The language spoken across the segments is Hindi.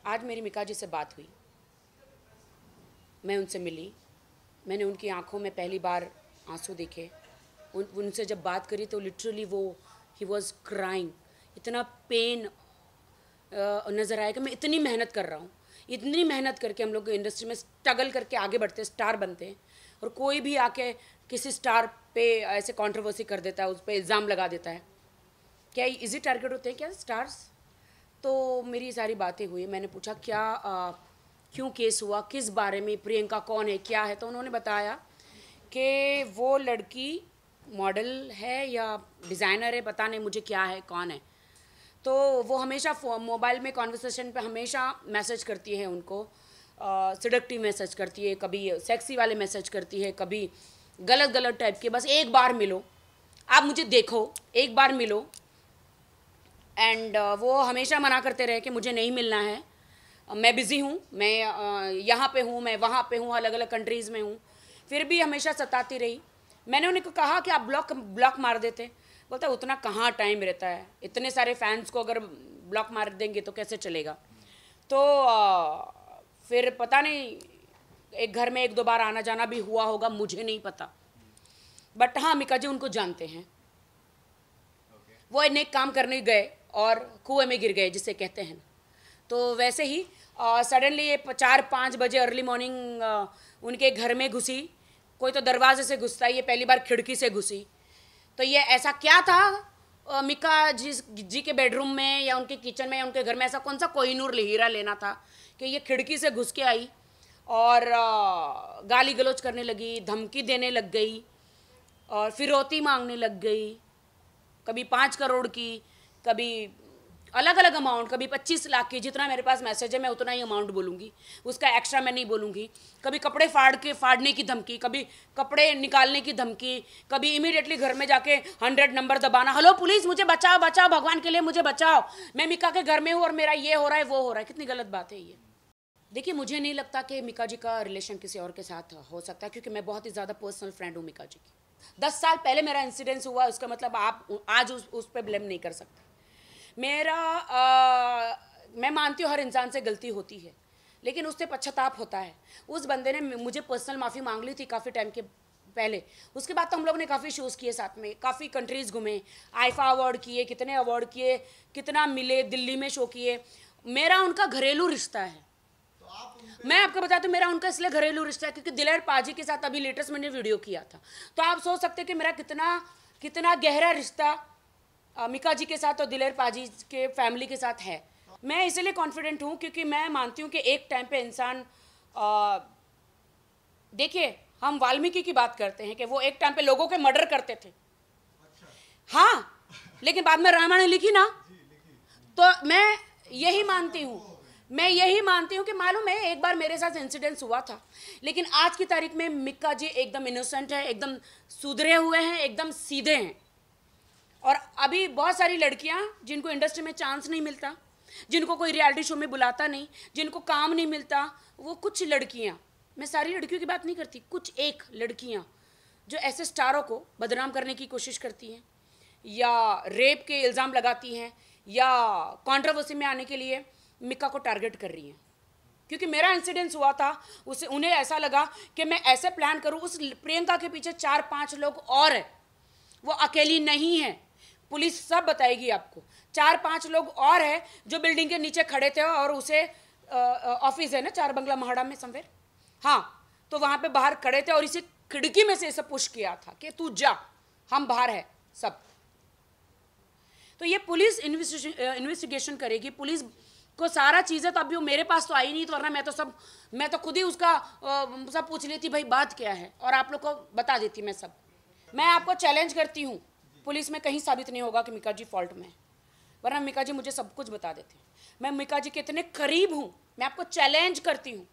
आज मेरी मिका जी से बात हुई, मैं उनसे मिली, मैंने उनकी आंखों में पहली बार आंसू देखे। उनसे जब बात करी तो लिटरली वो ही वॉज क्राइंग। इतना पेन नज़र आया कि मैं इतनी मेहनत कर रहा हूँ, इतनी मेहनत करके हम लोग इंडस्ट्री में स्ट्रगल करके आगे बढ़ते हैं, स्टार बनते हैं, और कोई भी आके किसी स्टार पे ऐसे कंट्रोवर्सी कर देता है, उस पर इल्ज़ाम लगा देता है। क्या इजी टारगेट होते हैं क्या स्टार्स? तो मेरी सारी बातें हुई, मैंने पूछा क्या क्यों केस हुआ, किस बारे में, प्रियंका कौन है, क्या है। तो उन्होंने बताया कि वो लड़की मॉडल है या डिज़ाइनर है, पता नहीं मुझे क्या है, कौन है। तो वो हमेशा मोबाइल में कॉन्वर्सेशन पे हमेशा मैसेज करती है उनको, सिडक्टिव मैसेज करती है, कभी सेक्सी वाले मैसेज करती है, कभी गलत गलत टाइप के, बस एक बार मिलो, आप मुझे देखो, एक बार मिलो। एंड वो हमेशा मना करते रहे कि मुझे नहीं मिलना है, मैं बिज़ी हूँ, मैं यहाँ पे हूँ, मैं वहाँ पे हूँ, अलग अलग कंट्रीज़ में हूँ। फिर भी हमेशा सताती रही। मैंने उन्हें कहा कि आप ब्लॉक मार देते। बोलता उतना कहाँ टाइम रहता है, इतने सारे फैंस को अगर ब्लॉक मार देंगे तो कैसे चलेगा। तो फिर पता नहीं, एक घर में एक दो बार आना जाना भी हुआ होगा, मुझे नहीं पता, बट हाँ मिका जी उनको जानते हैं। वो नेक काम करने गए और कुएं में गिर गए जिसे कहते हैं। तो वैसे ही सडनली ये 4-5 बजे अर्ली मॉर्निंग उनके घर में घुसी। कोई तो दरवाजे से घुसता है, ये पहली बार खिड़की से घुसी। तो ये ऐसा क्या था मिका जी के बेडरूम में या उनके किचन में या उनके घर में, ऐसा कौन सा कोहिनूर हीरा लेना था कि ये खिड़की से घुस के आई और गाली गलौज करने लगी, धमकी देने लग गई और फिरौती मांगने लग गई। कभी 5 करोड़ की, कभी अलग अलग अमाउंट, कभी 25 लाख की। जितना मेरे पास मैसेज है मैं उतना ही अमाउंट बोलूँगी, उसका एक्स्ट्रा मैं नहीं बोलूँगी। कभी कपड़े फाड़ने की धमकी, कभी कपड़े निकालने की धमकी, कभी इमीडिएटली घर में जाके 100 नंबर दबाना, हेलो पुलिस मुझे बचाओ बचाओ, भगवान के लिए मुझे बचाओ, मैं मिका के घर में हूँ और मेरा ये हो रहा है वो हो रहा है। कितनी गलत बात है ये। देखिए मुझे नहीं लगता कि मिका जी का रिलेशन किसी और के साथ हो सकता है, क्योंकि मैं बहुत ही ज़्यादा पर्सनल फ्रेंड हूँ मिका जी की। 10 साल पहले मेरा इंसिडेंस हुआ, उसका मतलब आप आज उस पर ब्लेम नहीं कर सकते। मैं मानती हूँ हर इंसान से गलती होती है, लेकिन उससे पश्चाताप होता है। उस बंदे ने मुझे पर्सनल माफ़ी मांग ली थी काफ़ी टाइम के पहले। उसके बाद तो हम लोग ने काफ़ी शोज़ किए साथ में, काफ़ी कंट्रीज़ घूमे, आईफा अवार्ड किए, कितने अवार्ड किए, कितना मिले, दिल्ली में शो किए। मेरा उनका घरेलू रिश्ता है। मैं आपको बताती हूँ, मेरा उनका इसलिए घरेलू रिश्ता है क्योंकि दिलेर पाजी के साथ अभी लेटेस्ट मैंने वीडियो किया था। तो आप सोच सकते हैं कि मेरा कितना गहरा रिश्ता मिका जी के साथ और दिलेर पाजी के फैमिली के साथ है। मैं इसलिए कॉन्फिडेंट हूँ क्योंकि मैं मानती हूँ कि एक टाइम पे इंसान, देखिए हम वाल्मीकि की बात करते हैं कि वो एक टाइम पे लोगों के मर्डर करते थे। हाँ, लेकिन बाद में रामायण लिखी ना, तो मैं यही मानती हूँ कि मालूम है एक बार मेरे साथ इंसिडेंस हुआ था, लेकिन आज की तारीख में मिक्का जी एकदम इनोसेंट है, एकदम सुधरे हुए हैं, एकदम सीधे हैं। और अभी बहुत सारी लड़कियां जिनको इंडस्ट्री में चांस नहीं मिलता, जिनको कोई रियलिटी शो में बुलाता नहीं, जिनको काम नहीं मिलता, वो कुछ लड़कियां, मैं सारी लड़कियों की बात नहीं करती, कुछ एक लड़कियां जो ऐसे स्टारों को बदनाम करने की कोशिश करती हैं या रेप के इल्ज़ाम लगाती हैं या कंट्रोवर्सी में आने के लिए मिक्का को टारगेट कर रही हैं। क्योंकि मेरा इंसिडेंस हुआ था, उन्हें ऐसा लगा कि मैं ऐसे प्लान करूं, उस प्रियंका के पीछे 4-5 लोग और हैं, वो अकेली नहीं है, पुलिस सब बताएगी आपको। 4-5 लोग और हैं जो बिल्डिंग के नीचे खड़े थे और उसे ऑफिस है ना 4 बंगला महाड़ा में समवेयर, हाँ, तो वहाँ पे बाहर खड़े थे और इसे खिड़की में से इसे पुश किया था कि तू जा, हम बाहर है सब। तो ये पुलिस इन्वेस्टिगेशन करेगी, पुलिस को सारा चीज़ें, तो अभी वो मेरे पास तो आई नहीं, तो वरना मैं तो खुद ही उसका सब पूछ लेती भाई बात क्या है, और आप लोग को बता देती मैं सब। मैं आपको चैलेंज करती हूँ, पुलिस में कहीं साबित नहीं होगा कि मिका जी फॉल्ट में, वरना मिका जी मुझे सब कुछ बता देते हैं। मैं मिका जी के इतने करीब हूँ, मैं आपको चैलेंज करती हूँ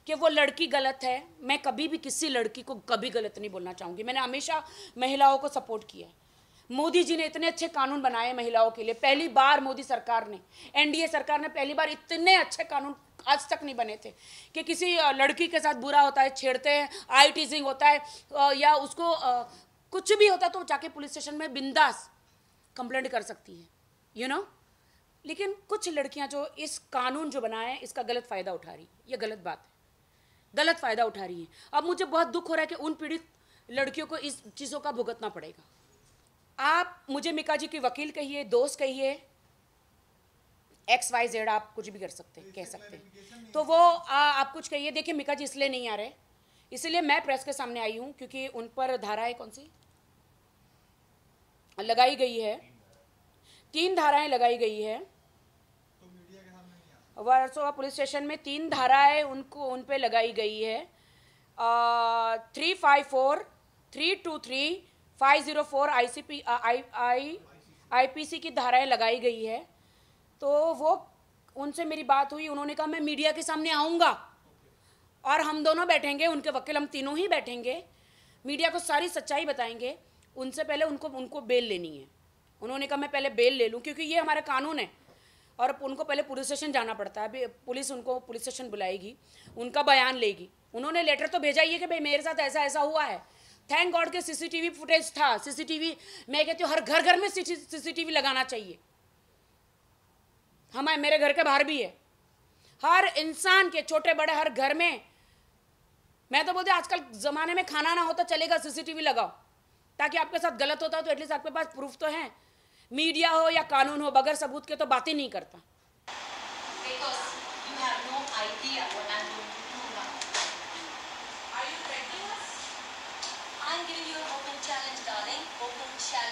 कि वो लड़की गलत है। मैं कभी भी किसी लड़की को कभी गलत नहीं बोलना चाहूँगी। मैंने हमेशा महिलाओं को सपोर्ट किया है। मोदी जी ने इतने अच्छे कानून बनाए महिलाओं के लिए, पहली बार मोदी सरकार ने, एनडीए सरकार ने पहली बार इतने अच्छे कानून आज तक नहीं बने थे कि किसी लड़की के साथ बुरा होता है, छेड़ते हैं, आई टीजिंग होता है या उसको कुछ भी होता है तो जाके पुलिस स्टेशन में बिंदास कंप्लेंट कर सकती है, यू नो। लेकिन कुछ लड़कियां जो इस कानून जो बनाया है इसका गलत फ़ायदा उठा रही है, ये गलत बात है, गलत फ़ायदा उठा रही है। अब मुझे बहुत दुख हो रहा है कि उन पीड़ित लड़कियों को इस चीज़ों का भुगतना पड़ेगा। आप मुझे मिका जी की वकील कहिए, दोस्त कहिए, XYZ, आप कुछ भी कर सकते हैं, कह सकते हैं। तो वो आप कुछ कहिए। देखिए मिका जी इसलिए नहीं आ रहे, इसलिए मैं प्रेस के सामने आई हूँ क्योंकि उन पर धाराएं कौन सी लगाई गई है, 3 धाराएं लगाई गई है। वर्सोवा पुलिस स्टेशन में 3 धाराएं उन पे लगाई गई है। 354, 323, 504 IPC की धाराएं लगाई गई है। तो वो उनसे मेरी बात हुई, उन्होंने कहा मैं मीडिया के सामने आऊँगा और हम दोनों बैठेंगे, उनके वकील हम तीनों ही बैठेंगे, मीडिया को सारी सच्चाई बताएंगे। उनसे पहले उनको बेल लेनी है। उन्होंने कहा मैं पहले बेल ले लूँ क्योंकि ये हमारा कानून है और उनको पहले पुलिस स्टेशन जाना पड़ता है। पुलिस उनको पुलिस स्टेशन बुलाएगी, उनका बयान लेगी। उन्होंने लेटर तो भेजा ही है कि भाई मेरे साथ ऐसा ऐसा हुआ है। थैंक गॉड के CCTV फुटेज था। CCTV, मैं कहती हूँ हर घर घर में CCTV लगाना चाहिए। मेरे घर के बाहर भी है, हर इंसान के, छोटे बड़े, हर घर में। मैं तो बोलती आजकल ज़माने में खाना ना हो तो चलेगा, CCTV लगाओ, ताकि आपके साथ गलत होता है तो एटलीस्ट आपके पास प्रूफ तो है। मीडिया हो या कानून हो, बगैर सबूत के तो बात ही नहीं करता।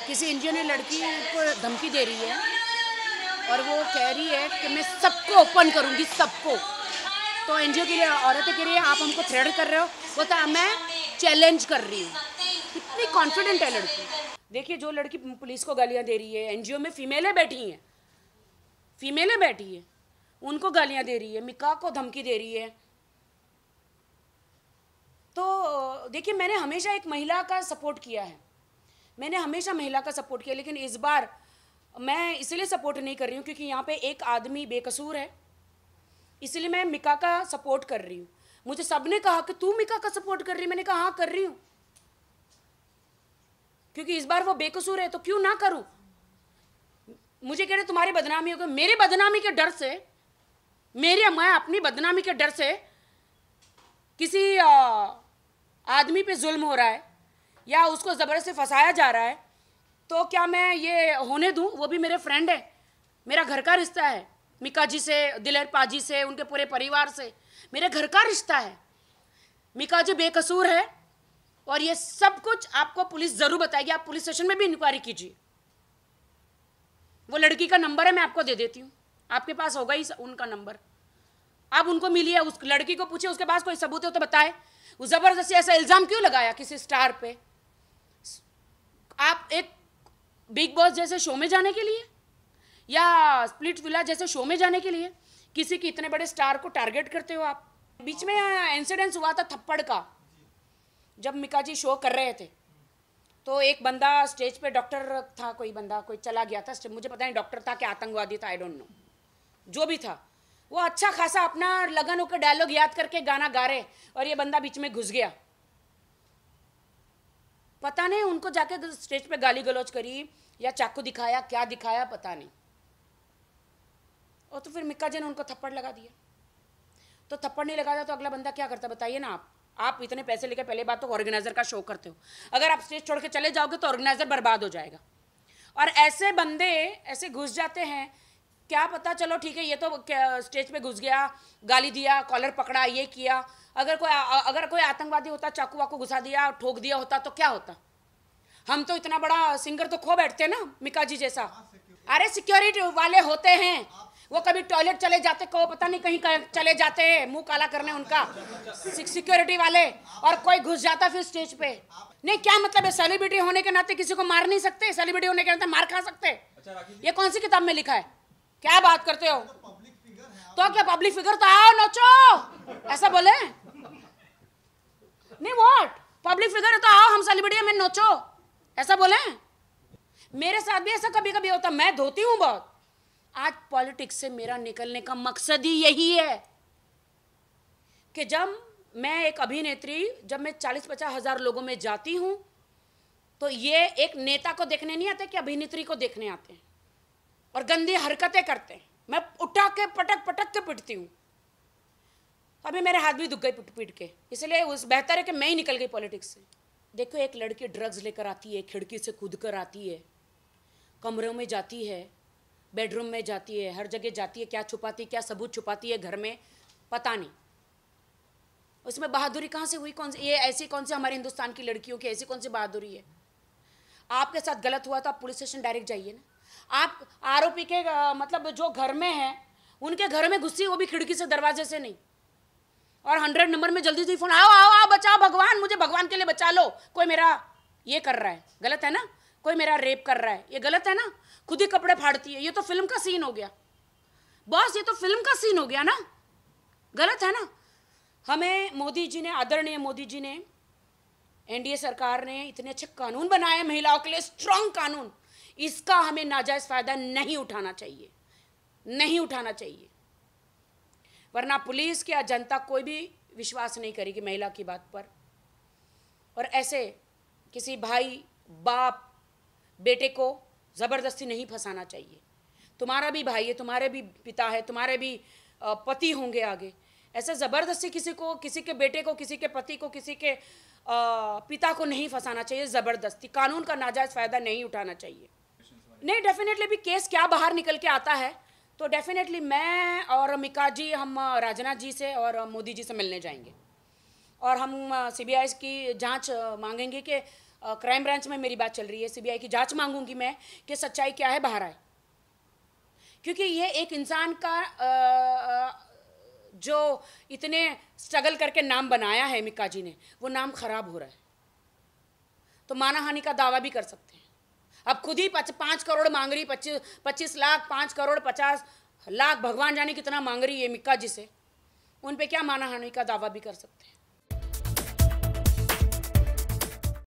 किसी NGO ने लड़की को धमकी दे रही है और वो कह रही है कि मैं सबको ओपन करूंगी, सबको। तो NGO की औरतें कह रही है आप हमको थ्रेट कर रहे हो, वो तो मैं चैलेंज कर रही हूँ। कितनी कॉन्फिडेंट है लड़की। देखिए जो लड़की पुलिस को गालियाँ दे रही है, NGO में फीमेलें बैठी हैं, फीमेलें बैठी हैं, उनको गालियाँ दे रही है, मिका को धमकी दे रही है। तो देखिए मैंने हमेशा एक महिला का सपोर्ट किया है, मैंने हमेशा महिला का सपोर्ट किया, लेकिन इस बार मैं इसलिए सपोर्ट नहीं कर रही हूँ क्योंकि यहाँ पे एक आदमी बेकसूर है, इसलिए मैं मिका का सपोर्ट कर रही हूँ। मुझे सबने कहा कि तू मिका का सपोर्ट कर रही है, मैंने कहा हाँ कर रही हूँ, क्योंकि इस बार वो बेकसूर है तो क्यों ना करूँ। मुझे कह रहे तुम्हारी बदनामी होगी, मेरे बदनामी के डर से, मैं अपनी बदनामी के डर से किसी आदमी पे जुल्म हो रहा है या उसको ज़बरदस्ती फंसाया जा रहा है, तो क्या मैं ये होने दूं? वो भी मेरे फ्रेंड है, मेरा घर का रिश्ता है, मिका जी से, दिलेर पाजी से, उनके पूरे परिवार से मेरे घर का रिश्ता है। मिका जी बेकसूर है और ये सब कुछ आपको पुलिस ज़रूर बताएगी। आप पुलिस स्टेशन में भी इंक्वायरी कीजिए। वो लड़की का नंबर है, मैं आपको दे देती हूँ, आपके पास होगा ही उनका नंबर। आप उनको मिलिए, उस लड़की को पूछिए, उसके पास कोई सबूत हो तो बताए। वो ज़बरदस्ती ऐसा इल्ज़ाम क्यों लगाया किसी स्टार पे? आप एक बिग बॉस जैसे शो में जाने के लिए या स्प्लिट विला जैसे शो में जाने के लिए किसी की इतने बड़े स्टार को टारगेट करते हो आप? बीच में इंसिडेंस हुआ था थप्पड़ का, जब मिका जी शो कर रहे थे तो एक बंदा स्टेज पे, डॉक्टर था, कोई बंदा, कोई चला गया था, मुझे पता नहीं डॉक्टर था कि आतंकवादी था, आई डोंट नो, जो भी था, वो अच्छा खासा अपना लगन होकर डायलॉग याद करके गाना गा रहे और ये बंदा बीच में घुस गया। पता नहीं उनको जाके स्टेज पे गाली गलौज करी या चाकू दिखाया, क्या दिखाया पता नहीं, और तो फिर मिक्का जी ने उनको थप्पड़ लगा दिया। तो थप्पड़ नहीं लगाता तो अगला बंदा क्या करता बताइए ना। आप इतने पैसे लेके पहले बात तो ऑर्गेनाइजर का शो करते हो, अगर आप स्टेज छोड़ के चले जाओगे तो ऑर्गेनाइजर बर्बाद हो जाएगा। और ऐसे बंदे ऐसे घुस जाते हैं, क्या पता, चलो ठीक है ये तो स्टेज पे घुस गया, गाली दिया, कॉलर पकड़ा, ये किया, अगर कोई आतंकवादी होता, चाकू वाकू घुसा दिया, ठोक दिया होता तो क्या होता? हम तो इतना बड़ा सिंगर तो खो बैठते ना, मिका जी जैसा। अरे सिक्योरिटी वाले होते हैं, वो कभी टॉयलेट चले जाते, को पता नहीं कहीं चले जाते हैं मुंह काला करने उनका, सिक्योरिटी वाले, और कोई घुस जाता फिर स्टेज पे। नहीं क्या मतलब है? सेलिब्रिटी होने के नाते किसी को मार नहीं सकते? सेलिब्रिटी होने के नाते मार खा सकते? ये कौन सी किताब में लिखा है? क्या बात करते हो? तो क्या पब्लिक फिगर तो आओ नोचो, ऐसा बोले? नहीं व्हाट, पब्लिक फिगर है तो आओ हम सेलिब्रिटी में नोचो, ऐसा बोले? मेरे साथ भी ऐसा कभी कभी होता, मैं धोती हूं बहुत। आज पॉलिटिक्स से मेरा निकलने का मकसद ही यही है कि जब मैं एक अभिनेत्री, जब मैं 40-50 हज़ार लोगों में जाती हूं तो ये एक नेता को देखने नहीं आते कि अभिनेत्री को देखने आते हैं। और गंदी हरकतें करते हैं, मैं उठा के पटक पटक के पिटती हूँ। अभी मेरे हाथ भी दुख गए पीट पीट के, इसलिए उस बेहतर है कि मैं ही निकल गई पॉलिटिक्स से। देखो, एक लड़की ड्रग्स लेकर आती है, खिड़की से कूद कर आती है, कमरों में जाती है, बेडरूम में जाती है, हर जगह जाती है, क्या छुपाती, क्या सबूत छुपाती है घर में, पता नहीं। उसमें बहादुरी कहाँ से हुई? कौन सी ये ऐसी कौन सी हमारे हिंदुस्तान की लड़कियों की ऐसी कौन सी बहादुरी है? आपके साथ गलत हुआ तो आप पुलिस स्टेशन डायरेक्ट जाइए ना। आप आरोपी के मतलब जो घर में है उनके घर में घुसी, वो भी खिड़की से, दरवाजे से नहीं। और 100 नंबर में जल्दी से फोन, आओ आओ आओ, बचाओ, भगवान मुझे भगवान के लिए बचा लो, कोई मेरा ये कर रहा है, गलत है ना, कोई मेरा रेप कर रहा है, ये गलत है ना। खुद ही कपड़े फाड़ती है, ये तो फिल्म का सीन हो गया बॉस, ये तो फिल्म का सीन हो गया ना, गलत है ना। हमें मोदी जी ने, आदरणीय मोदी जी ने, एनडीए सरकार ने इतने अच्छे कानून बनाए महिलाओं के लिए, स्ट्रांग कानून, इसका हमें नाजायज फायदा नहीं उठाना चाहिए, नहीं उठाना चाहिए। वरना पुलिस या जनता कोई भी विश्वास नहीं करेगी महिला की बात पर। और ऐसे किसी भाई, बाप, बेटे को ज़बरदस्ती नहीं फंसाना चाहिए। तुम्हारा भी भाई है, तुम्हारे भी पिता है, तुम्हारे भी पति होंगे आगे। ऐसे ज़बरदस्ती किसी को, किसी के बेटे को, किसी के पति को, किसी के पिता को नहीं फंसाना चाहिए ज़बरदस्ती। कानून का नाजायज़ फ़ायदा नहीं उठाना चाहिए। नहीं, डेफिनेटली भी केस क्या बाहर निकल के आता है तो डेफिनेटली मैं और मिका जी, हम राजनाथ जी से और मोदी जी से मिलने जाएंगे और हम सीबीआई की जांच मांगेंगे कि क्राइम ब्रांच में मेरी बात चल रही है, सीबीआई की जांच मांगूंगी मैं कि सच्चाई क्या है, बाहर आए। क्योंकि ये एक इंसान का जो इतने स्ट्रगल करके नाम बनाया है मिका जी ने, वो नाम खराब हो रहा है। तो मानहानि का दावा भी कर सकते हैं। अब खुद ही 5 करोड़ मांग रही, 25 लाख, 5 करोड़ 50 लाख, भगवान जाने कितना मांग रही है मिक्का जी से, उन पे क्या मानहानि का दावा भी कर सकते हैं।